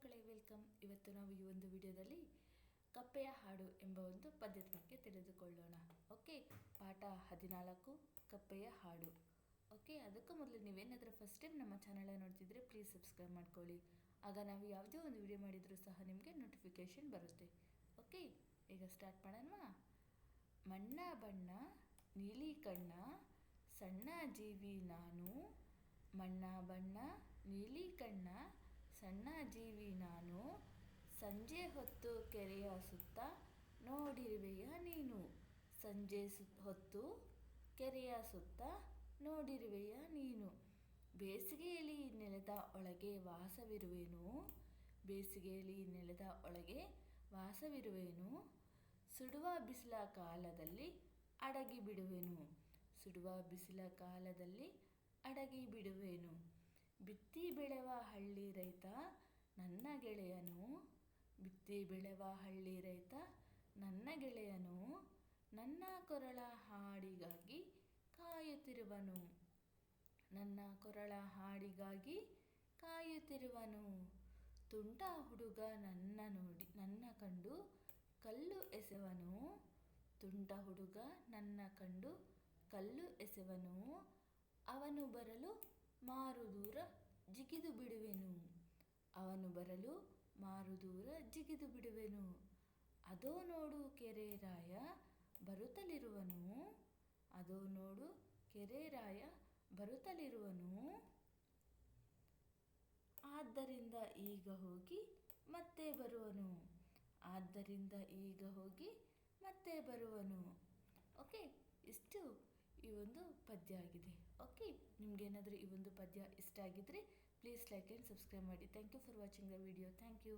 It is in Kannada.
ಮಕ್ಕಳೇ, ವೆಲ್ಕಮ್. ಇವತ್ತು ನಾವು ಈ ಒಂದು ವಿಡಿಯೋದಲ್ಲಿ ಕಪ್ಪೆಯ ಹಾಡು ಎಂಬ ಒಂದು ಪದ್ಯದ ಬಗ್ಗೆ ತಿಳಿದುಕೊಳ್ಳೋಣ. ಓಕೆ, ಪಾಠ 14 ಕಪ್ಪೆಯ ಹಾಡು. ಓಕೆ, ಅದಕ್ಕೂ ಮೊದಲು ನೀವೇನಾದರೂ ಫಸ್ಟ್ ಟೈಮ್ ನಮ್ಮ ಚಾನಲ್ ನೋಡ್ತಿದ್ರೆ ಪ್ಲೀಸ್ ಸಬ್ಸ್ಕ್ರೈಬ್ ಮಾಡ್ಕೊಳ್ಳಿ. ಆಗ ನಾವು ಯಾವುದೇ ಒಂದು ವಿಡಿಯೋ ಮಾಡಿದರೂ ಸಹ ನಿಮಗೆ ನೋಟಿಫಿಕೇಶನ್ ಬರುತ್ತೆ. ಓಕೆ, ಈಗ ಸ್ಟಾರ್ಟ್ ಮಾಡೋಣ. ಮಣ್ಣ ಬಣ್ಣ ನೀಲಿ ಕಣ್ಣ ಸಣ್ಣ ಜೀವಿ ನಾನು, ಮಣ್ಣ ಬಣ್ಣ ನೀಲಿ ಕಣ್ಣ ಸಣ್ಣ ಜೀವಿ ನಾನು, ಸಂಜೆ ಹೊತ್ತು ಕೆರೆಯ ಸುತ್ತ ನೋಡಿರುವೆಯ ನೀನು, ಸಂಜೆ ಹೊತ್ತು ಕೆರೆಯ ಸುತ್ತ ನೋಡಿರುವೆಯ ನೀನು, ಬೇಸಿಗೆಯಲ್ಲಿ ನೆಲದ ಒಳಗೆ ವಾಸವಿರುವೆನು, ಬೇಸಿಗೆಯಲ್ಲಿ ನೆಲದ ಒಳಗೆ ವಾಸವಿರುವೆನು, ಸುಡುವ ಬಿಸಿಲ ಕಾಲದಲ್ಲಿ ಅಡಗಿ ಬಿಡುವೆನು, ಸುಡುವ ಬಿಸಿಲ ಕಾಲದಲ್ಲಿ ಅಡಗಿ ಬಿಡುವೆನು, ಬಿತ್ತಿ ಬೆಳೆವ ಹಳ್ಳಿ ರೈತ ನನ್ನ ಗೆಳೆಯನು, ಬಿತ್ತಿ ಬೆಳೆವ ಹಳ್ಳಿ ರೈತ ನನ್ನ ಗೆಳೆಯನು, ನನ್ನ ಕೊರಳ ಹಾಡಿಗಾಗಿ ಕಾಯುತ್ತಿರುವನು, ನನ್ನ ಕೊರಳ ಹಾಡಿಗಾಗಿ ಕಾಯುತ್ತಿರುವನು, ತುಂಟ ಹುಡುಗ ನನ್ನ ಕಂಡು ಕಲ್ಲು ಎಸೆವನು, ತುಂಟ ಹುಡುಗ ನನ್ನ ಕಂಡು ಕಲ್ಲು ಎಸೆವನು, ಅವನು ಬರಲು ಮಾರುದೂರ ಜಿಗಿದು ಬಿಡುವೆನು, ಅವನು ಬರಲು ಮಾರುದೂರ ಜಿಗಿದು ಬಿಡುವೆನು, ಅದೋ ನೋಡು ಕೆರೆ ರಾಯ ಬರುತ್ತಲಿರುವನು, ಅದೋ ನೋಡು ಕೆರೆ ರಾಯ ಬರುತ್ತಲಿರುವನು, ಆದ್ದರಿಂದ ಈಗ ಹೋಗಿ ಮತ್ತೆ ಬರುವನು, ಆದ್ದರಿಂದ ಈಗ ಹೋಗಿ ಮತ್ತೆ ಬರುವನು. ಓಕೆ, ಇಷ್ಟು ಈ ಒಂದು ಪದ್ಯ ಆಗಿದೆ. ಓಕೆ, ನಿಮಗೇನಾದರೂ ಈ ಒಂದು ಪದ್ಯ ಇಷ್ಟ ಆಗಿದ್ದರೆ ಪ್ಲೀಸ್ ಲೈಕ್ ಆ್ಯಂಡ್ ಸಬ್ಸ್ಕ್ರೈಬ್ ಮಾಡಿ. Thank you for watching the video. Thank you.